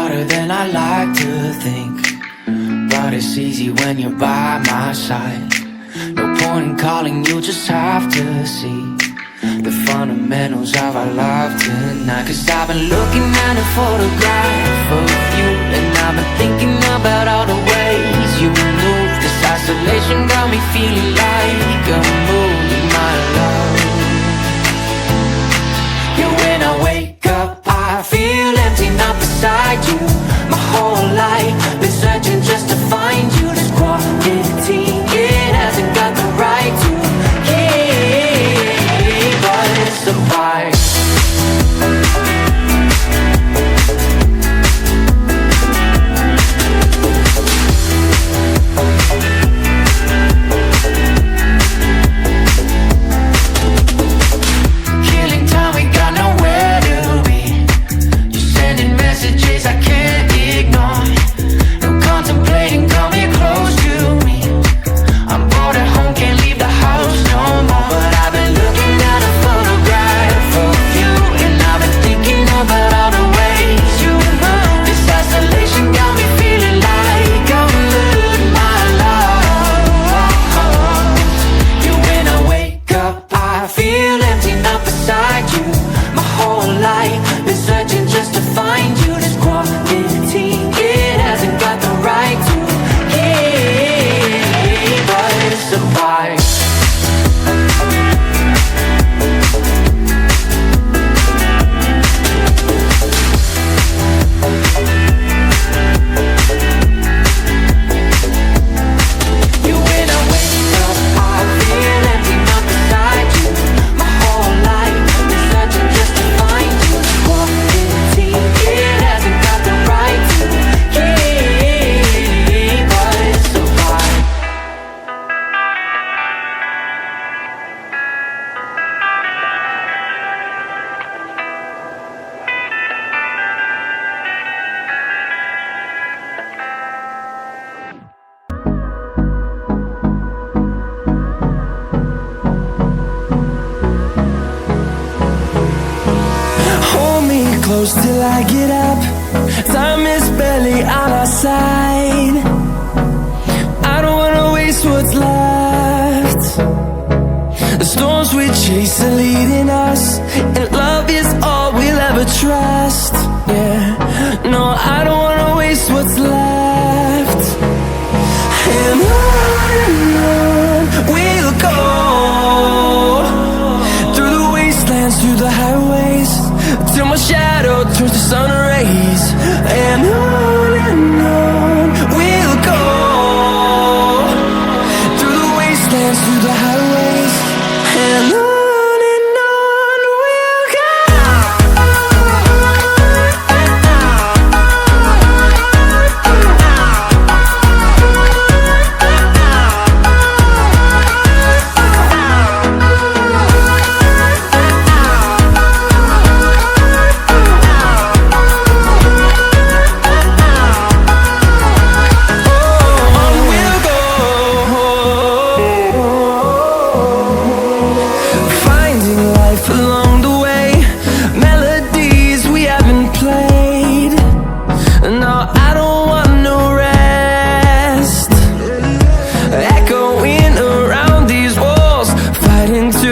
harder than I like to think, but it's easy when you're by my side. No point in calling, you just have to see the fundamentals of our love tonight. Cause I've been looking at a photograph of you, and I've been thinking about all the ways you move. This isolation got me feeling like a movie, my love. Yeah, when I wake up I feel empty, not beside you. My whole life been searching just to find you. This quality, it hasn't got the right to keep us apart. Close till I get up. Time is barely on our side. I don't wanna waste what's left. The storms we chase are leading us, and love is all we'll ever trust. Yeah, no, I don't wanna waste what's left. And on we'll go, through the wastelands, through the highways, till my shadow turns to sun rays. And on we'll go, through the wastelands, through the highways, and on we'll go. To